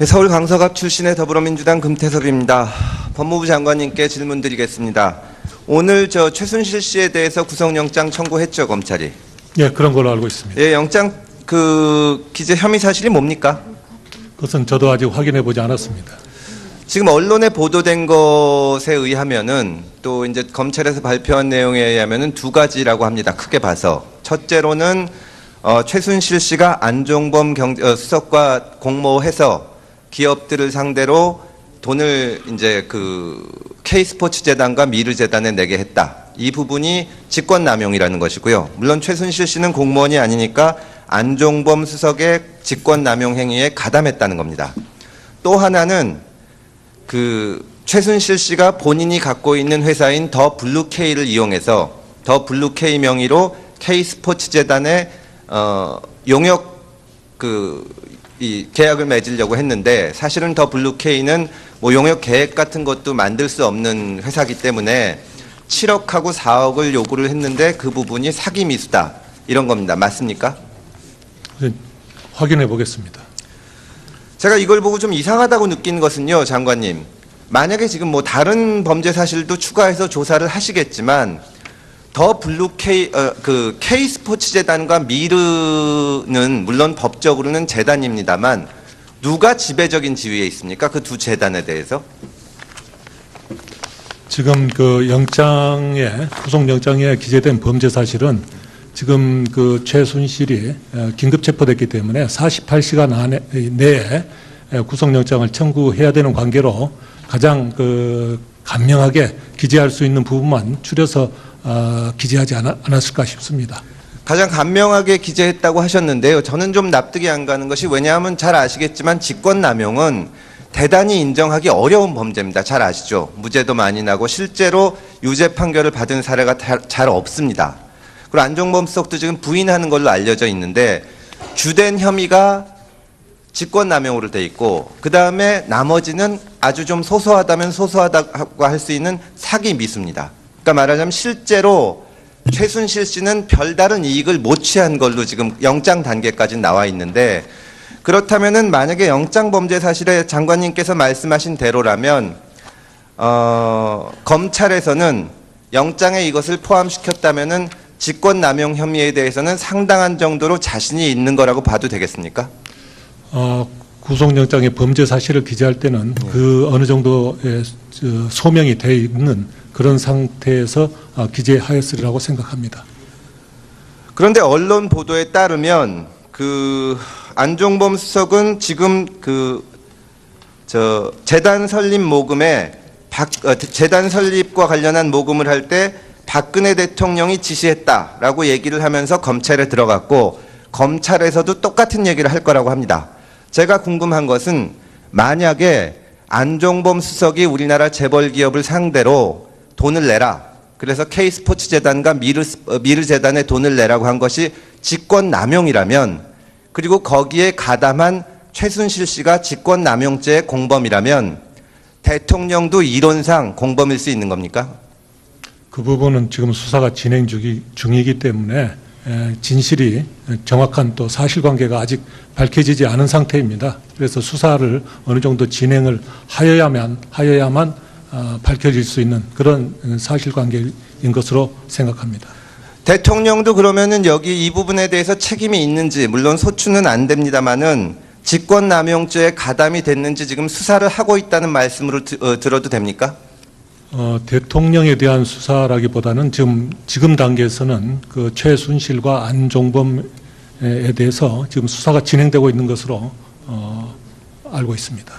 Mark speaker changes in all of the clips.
Speaker 1: 서울 강서갑 출신의 더불어민주당 금태섭입니다. 법무부 장관님께 질문 드리겠습니다. 오늘 최순실 씨에 대해서 구속영장 청구했죠, 검찰이?
Speaker 2: 예, 그런 걸로 알고 있습니다.
Speaker 1: 예, 영장 기재 혐의 사실이 뭡니까?
Speaker 2: 그것은 저도 아직 확인해 보지 않았습니다.
Speaker 1: 지금 언론에 보도된 것에 의하면은 또 이제 검찰에서 발표한 내용에 의하면은 두 가지라고 합니다. 크게 봐서. 첫째로는 최순실 씨가 안종범 수석과 공모해서 기업들을 상대로 돈을 이제 K스포츠재단과 미르재단에 내게 했다. 이 부분이 직권남용이라는 것이고요. 물론 최순실 씨는 공무원이 아니니까 안종범 수석의 직권남용 행위에 가담했다는 겁니다. 또 하나는 최순실 씨가 본인이 갖고 있는 회사인 더 블루K를 이용해서 더 블루K 명의로 K스포츠재단에 용역 이 계약을 맺으려고 했는데 사실은 더 블루K는 뭐 용역 계획 같은 것도 만들 수 없는 회사이기 때문에 7억하고 4억을 요구를 했는데 그 부분이 사기 미수다. 이런 겁니다. 맞습니까?
Speaker 2: 네, 확인해 보겠습니다.
Speaker 1: 제가 이걸 보고 좀 이상하다고 느낀 것은요, 장관님. 만약에 지금 뭐 다른 범죄 사실도 추가해서 조사를 하시겠지만 더 블루K K스포츠재단과 미르는 물론 법적으로는 재단입니다만 누가 지배적인 지위에 있습니까? 그 두 재단에 대해서? 지금
Speaker 2: 구속영장에 기재된 범죄 사실은 지금 최순실이 긴급 체포됐기 때문에 48시간 내에 구속영장을 청구해야 되는 관계로 가장 간명하게 기재할 수 있는 부분만 추려서 기재하지 않았을까 싶습니다.
Speaker 1: 가장 간명하게 기재했다고 하셨는데요. 저는 좀 납득이 안 가는 것이, 왜냐하면 잘 아시겠지만 직권남용은 대단히 인정하기 어려운 범죄입니다. 잘 아시죠? 무죄도 많이 나고 실제로 유죄 판결을 받은 사례가 잘 없습니다. 그리고 안종범 수석도 지금 부인하는 걸로 알려져 있는데 주된 혐의가 직권남용으로 돼 있고 그 다음에 나머지는 아주 좀 소소하다면 소소하다고 할 수 있는 사기 미수입니다. 그러니까 말하자면 실제로 최순실 씨는 별다른 이익을 못 취한 걸로 지금 영장 단계까지 나와 있는데, 그렇다면은 만약에 영장 범죄 사실에 장관님께서 말씀하신 대로라면 검찰에서는 영장에 이것을 포함시켰다면은 직권남용 혐의에 대해서는 상당한 정도로 자신이 있는 거라고 봐도 되겠습니까?
Speaker 2: 구속영장의 범죄 사실을 기재할 때는 어느 정도의 소명이 돼 있는 그런 상태에서 기재하였으리라고 생각합니다.
Speaker 1: 그런데 언론 보도에 따르면 안종범 수석은 지금 재단 설립 모금에 재단 설립과 관련한 모금을 할 때 박근혜 대통령이 지시했다라고 얘기를 하면서 검찰에 들어갔고 검찰에서도 똑같은 얘기를 할 거라고 합니다. 제가 궁금한 것은 만약에 안종범 수석이 우리나라 재벌 기업을 상대로 돈을 내라, 그래서 K스포츠재단과 미르재단에 돈을 내라고 한 것이 직권남용이라면, 그리고 거기에 가담한 최순실 씨가 직권남용죄의 공범이라면 대통령도 이론상 공범일 수 있는 겁니까?
Speaker 2: 그 부분은 지금 수사가 진행 중이기 때문에 진실이 정확한 또 사실관계가 아직 밝혀지지 않은 상태입니다. 그래서 수사를 어느 정도 진행을 하여야만 밝혀질 수 있는 그런 사실관계인 것으로 생각합니다.
Speaker 1: 대통령도 그러면은 여기 이 부분에 대해서 책임이 있는지, 물론 소추는 안 됩니다만은 직권남용죄에 가담이 됐는지 지금 수사를 하고 있다는 말씀으로 들어도 됩니까?
Speaker 2: 대통령에 대한 수사라기보다는 지금 단계에서는 최순실과 안종범에 대해서 지금 수사가 진행되고 있는 것으로 알고 있습니다.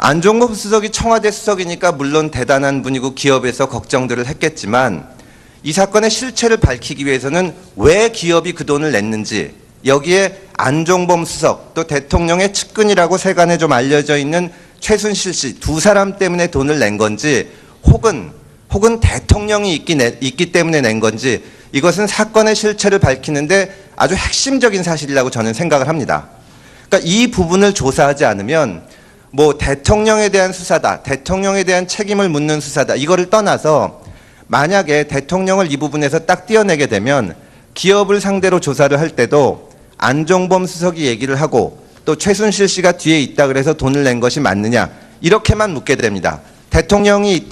Speaker 1: 안종범 수석이 청와대 수석이니까 물론 대단한 분이고 기업에서 걱정들을 했겠지만 이 사건의 실체를 밝히기 위해서는 왜 기업이 그 돈을 냈는지, 여기에 안종범 수석 또 대통령의 측근이라고 세간에 좀 알려져 있는 최순실 씨 두 사람 때문에 돈을 낸 건지, 혹은 대통령이 있기 때문에 낸 건지, 이것은 사건의 실체를 밝히는데 아주 핵심적인 사실이라고 저는 생각을 합니다. 그러니까 이 부분을 조사하지 않으면 뭐 대통령에 대한 수사다, 대통령에 대한 책임을 묻는 수사다, 이거를 떠나서 만약에 대통령을 이 부분에서 딱 떼어내게 되면 기업을 상대로 조사를 할 때도 안종범 수석이 얘기를 하고 또 최순실 씨가 뒤에 있다 그래서 돈을 낸 것이 맞느냐 이렇게만 묻게 됩니다. 대통령이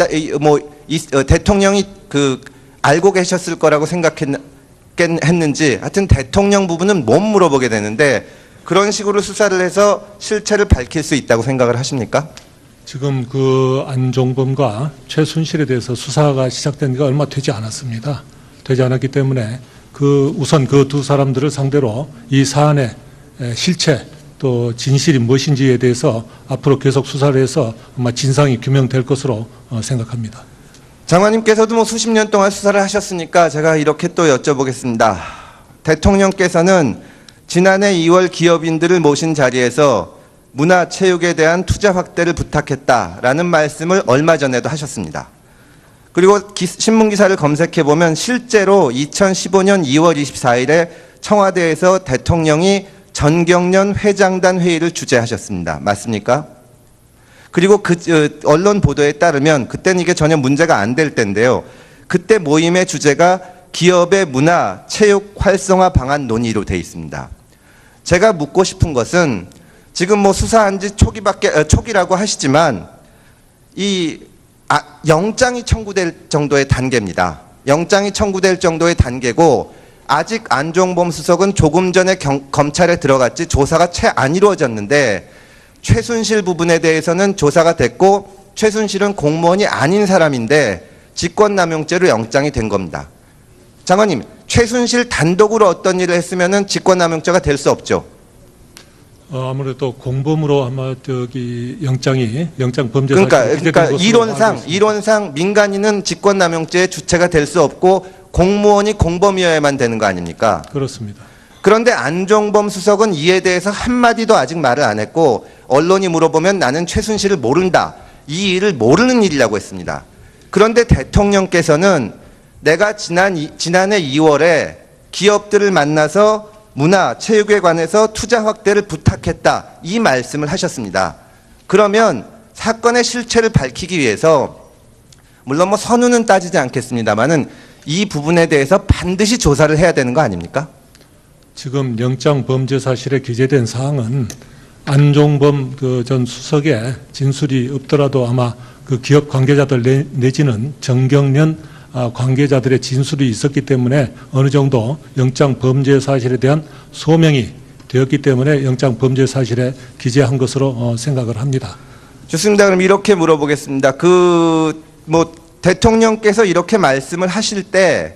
Speaker 1: 대통령이 알고 계셨을 거라고 생각했는지 하여튼 대통령 부분은 못 물어보게 되는데 그런 식으로 수사를 해서 실체를 밝힐 수 있다고 생각을 하십니까?
Speaker 2: 지금 그 안종범과 최순실에 대해서 수사가 시작된 지가 얼마 되지 않았습니다. 되지 않았기 때문에 우선 그 두 사람들을 상대로 이 사안의 실체 또 진실이 무엇인지에 대해서 앞으로 계속 수사를 해서 아마 진상이 규명될 것으로 생각합니다.
Speaker 1: 장관님께서도 수십 년 동안 수사를 하셨으니까 제가 이렇게 또 여쭤보겠습니다. 대통령께서는 지난해 2월 기업인들을 모신 자리에서 문화체육에 대한 투자 확대를 부탁했다라는 말씀을 얼마 전에도 하셨습니다. 그리고 신문기사를 검색해보면 실제로 2015년 2월 24일에 청와대에서 대통령이 전경련 회장단 회의를 주재하셨습니다. 맞습니까? 그리고 언론 보도에 따르면 그때는 이게 전혀 문제가 안 될 때인데요. 그때 모임의 주제가 기업의 문화, 체육 활성화 방안 논의로 되어 있습니다. 제가 묻고 싶은 것은 지금 수사한 지 초기라고 하시지만 영장이 청구될 정도의 단계입니다. 영장이 청구될 정도의 단계고 아직 안종범 수석은 조금 전에 검찰에 들어갔지 조사가 채 안 이루어졌는데 최순실 부분에 대해서는 조사가 됐고 최순실은 공무원이 아닌 사람인데 직권남용죄로 영장이 된 겁니다. 장관님, 최순실 단독으로 어떤 일을 했으면은 직권남용죄가 될 수 없죠.
Speaker 2: 아무래도 공범으로 아마 영장 범죄
Speaker 1: 그러니까 이론상 민간인은 직권남용죄의 주체가 될 수 없고 공무원이 공범이어야만 되는 거 아닙니까?
Speaker 2: 그렇습니다.
Speaker 1: 그런데 안종범 수석은 이에 대해서 한마디도 아직 말을 안 했고 언론이 물어보면 나는 최순실을 모른다. 이 일을 모르는 일이라고 했습니다. 그런데 대통령께서는 내가 지난해 2월에 기업들을 만나서 문화, 체육에 관해서 투자 확대를 부탁했다. 이 말씀을 하셨습니다. 그러면 사건의 실체를 밝히기 위해서 물론 선우는 따지지 않겠습니다만은 이 부분에 대해서 반드시 조사를 해야 되는 거 아닙니까?
Speaker 2: 지금 영장 범죄 사실에 기재된 사항은 안종범 전 수석의 진술이 없더라도 아마 그 기업 관계자들 내지는 정경련 관계자들의 진술이 있었기 때문에 어느 정도 영장 범죄 사실에 대한 소명이 되었기 때문에 영장 범죄 사실에 기재한 것으로 생각을 합니다.
Speaker 1: 좋습니다. 그럼 이렇게 물어보겠습니다. 대통령께서 이렇게 말씀을 하실 때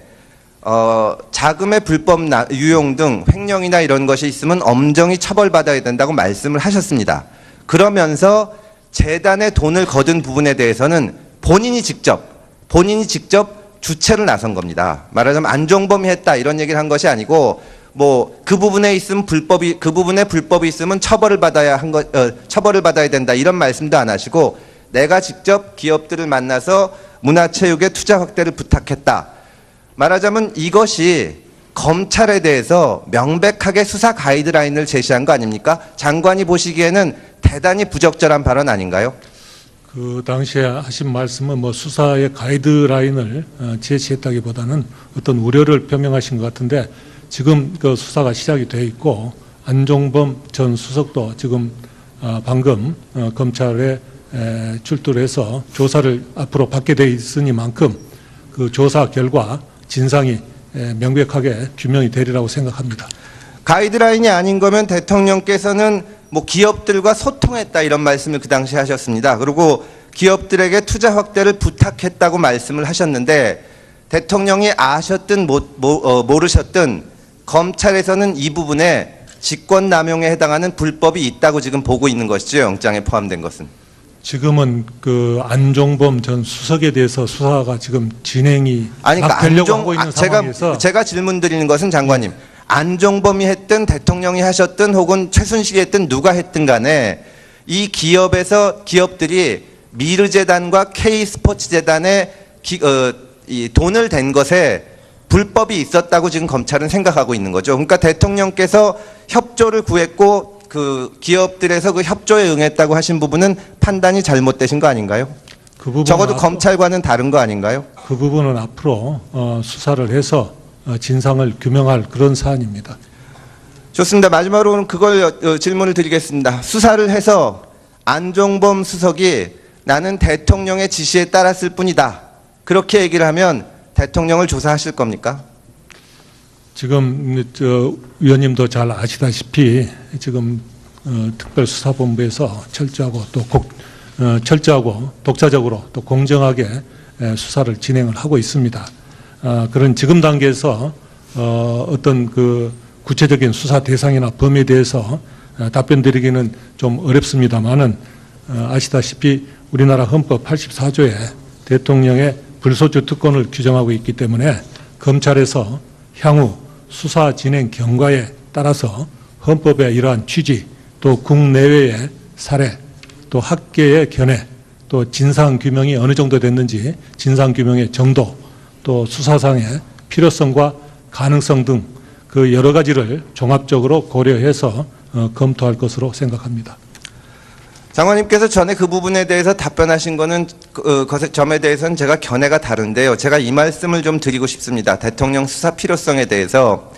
Speaker 1: 자금의 불법 유용 등 횡령이나 이런 것이 있으면 엄정히 처벌받아야 된다고 말씀을 하셨습니다. 그러면서 재단에 돈을 거둔 부분에 대해서는 본인이 직접 주체로 나선 겁니다. 말하자면 안종범이 했다 이런 얘기를 한 것이 아니고 그 부분에 불법이 있으면 처벌을 받아야 된다 이런 말씀도 안 하시고 내가 직접 기업들을 만나서 문화체육의 투자 확대를 부탁했다. 말하자면 이것이 검찰에 대해서 명백하게 수사 가이드라인을 제시한 거 아닙니까? 장관이 보시기에는 대단히 부적절한 발언 아닌가요?
Speaker 2: 그 당시에 하신 말씀은 수사의 가이드라인을 제시했다기보다는 어떤 우려를 표명하신 것 같은데 지금 그 수사가 시작이 돼 있고 안종범 전 수석도 지금 방금 검찰에 출두를 해서 조사를 앞으로 받게 돼 있으니만큼 그 조사 결과 진상이 명백하게 규명이 되리라고 생각합니다.
Speaker 1: 가이드라인이 아닌 거면 대통령께서는 기업들과 소통했다 이런 말씀을 그 당시에 하셨습니다. 그리고 기업들에게 투자 확대를 부탁했다고 말씀을 하셨는데 대통령이 아셨든 모르셨든 검찰에서는 이 부분에 직권남용에 해당하는 불법이 있다고 지금 보고 있는 것이죠. 영장에 포함된 것은.
Speaker 2: 지금은 그 안종범 전 수석에 대해서 수사가 지금 진행이 되려고 하고 있는 상황에서
Speaker 1: 제가 질문 드리는 것은 장관님 안종범이 했든 대통령이 하셨든 혹은 최순실이 했든 누가 했든 간에 이 기업들이 미르재단과 K스포츠재단에 돈을 댄 것에 불법이 있었다고 지금 검찰은 생각하고 있는 거죠. 그러니까 대통령께서 협조를 구했고 그 기업들에서 그 협조에 응했다고 하신 부분은 판단이 잘못되신 거 아닌가요? 적어도 검찰과는 다른 거 아닌가요?
Speaker 2: 그 부분은 앞으로 수사를 해서 진상을 규명할 그런 사안입니다.
Speaker 1: 좋습니다. 마지막으로는 그걸 질문을 드리겠습니다. 수사를 해서 안종범 수석이 나는 대통령의 지시에 따랐을 뿐이다, 그렇게 얘기를 하면 대통령을 조사하실 겁니까?
Speaker 2: 지금 위원님도 잘 아시다시피 지금 특별수사본부에서 철저하고 독자적으로 또 공정하게 수사를 진행을 하고 있습니다. 그런 지금 단계에서 어떤 그 구체적인 수사 대상이나 범위에 대해서 답변드리기는 좀 어렵습니다만은 아시다시피 우리나라 헌법 84조에 대통령의 불소추 특권을 규정하고 있기 때문에 검찰에서 향후 수사 진행 경과에 따라서 헌법의 이러한 취지, 또 국내외의 사례, 또 학계의 견해, 또 진상규명이 어느 정도 됐는지 진상규명의 정도, 또 수사상의 필요성과 가능성 등 그 여러 가지를 종합적으로 고려해서 검토할 것으로 생각합니다.
Speaker 1: 장관님께서 전에 그 부분에 대해서 답변하신 거는 점에 대해서는 제가 견해가 다른데요. 제가 이 말씀을 좀 드리고 싶습니다. 대통령 수사 필요성에 대해서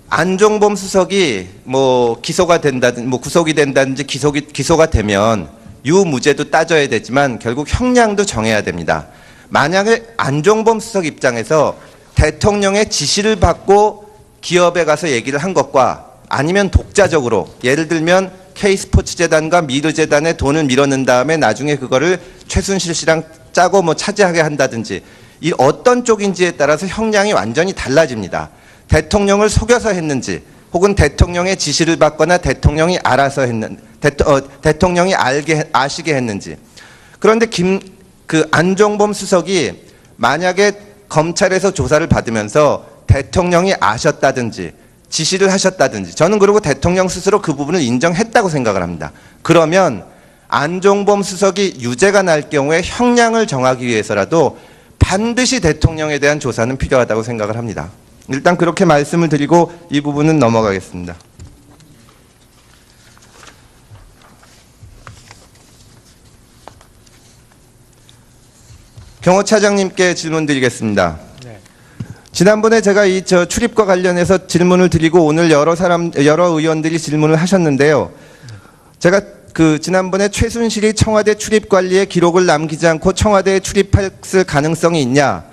Speaker 1: 안종범 수석이 뭐 기소가 된다든지 뭐 구속이 된다든지 기소가 되면 유무죄도 따져야 되지만 결국 형량도 정해야 됩니다. 만약에 안종범 수석 입장에서 대통령의 지시를 받고 기업에 가서 얘기를 한 것과 아니면 독자적으로, 예를 들면 K스포츠재단과 미르재단에 돈을 밀어넣은 다음에 나중에 그거를 최순실 씨랑 짜고 뭐 차지하게 한다든지, 이 어떤 쪽인지에 따라서 형량이 완전히 달라집니다. 대통령을 속여서 했는지, 혹은 대통령의 지시를 받거나 대통령이 알아서 대통령이 아시게 했는지. 그런데 안종범 수석이 만약에 검찰에서 조사를 받으면서 대통령이 아셨다든지 지시를 하셨다든지, 저는 그리고 대통령 스스로 그 부분을 인정했다고 생각을 합니다. 그러면 안종범 수석이 유죄가 날 경우에 형량을 정하기 위해서라도 반드시 대통령에 대한 조사는 필요하다고 생각을 합니다. 일단 그렇게 말씀을 드리고 이 부분은 넘어가겠습니다. 경호차장님께 질문 드리겠습니다. 네. 지난번에 제가 이 출입과 관련해서 질문을 드리고 오늘 여러 의원들이 질문을 하셨는데요. 제가 지난번에 최순실이 청와대 출입 관리에 기록을 남기지 않고 청와대에 출입했을 가능성이 있냐,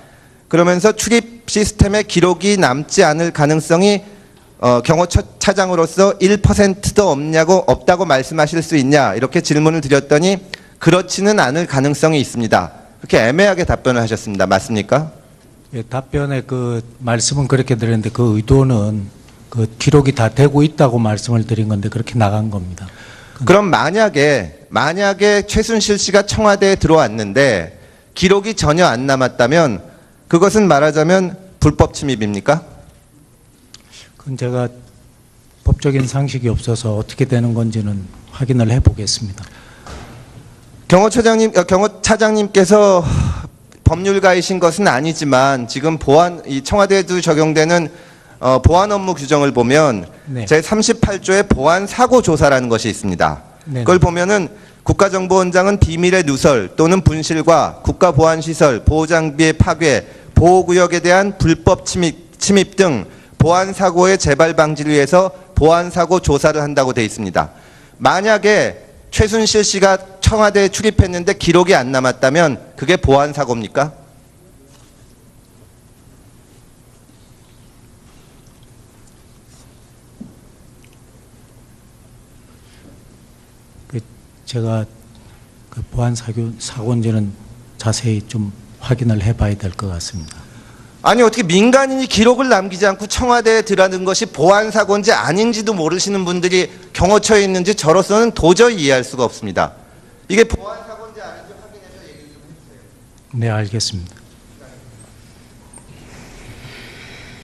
Speaker 1: 그러면서 출입 시스템에 기록이 남지 않을 가능성이 경호차장으로서 1%도 없다고 말씀하실 수 있냐, 이렇게 질문을 드렸더니 그렇지는 않을 가능성이 있습니다. 그렇게 애매하게 답변을 하셨습니다. 맞습니까?
Speaker 3: 예, 답변에 말씀은 그렇게 드렸는데 그 의도는 기록이 다 되고 있다고 말씀을 드린 건데 그렇게 나간 겁니다.
Speaker 1: 그럼 만약에 최순실 씨가 청와대에 들어왔는데 기록이 전혀 안 남았다면 그것은 말하자면 불법 침입입니까?
Speaker 3: 그건 제가 법적인 상식이 없어서 어떻게 되는 건지는 확인을 해보겠습니다.
Speaker 1: 경호차장님께서 법률가이신 것은 아니지만 지금 이 청와대에도 적용되는 보안 업무 규정을 보면
Speaker 3: 네.
Speaker 1: 제38조의 보안 사고 조사라는 것이 있습니다.
Speaker 3: 네.
Speaker 1: 그걸 보면은 국가정보원장은 비밀의 누설 또는 분실과 국가보안시설, 보호장비의 파괴, 보호구역에 대한 불법 침입 등 보안 사고의 재발 방지를 위해서 보안 사고 조사를 한다고 되어 있습니다. 만약에 최순실 씨가 청와대에 출입했는데 기록이 안 남았다면 그게 보안 사고입니까?
Speaker 3: 제가 보안 사고인지는 자세히 좀 확인을 해봐야 될 것 같습니다.
Speaker 1: 아니 어떻게 민간인이 기록을 남기지 않고 청와대에 들어가는 것이 보안 사고인지 아닌지도 모르시는 분들이 경호처에 있는지 저로서는 도저히 이해할 수가 없습니다. 이게 보안 사고인지 아닌지 확인해서 얘기 좀 해주세요.
Speaker 3: 네, 알겠습니다.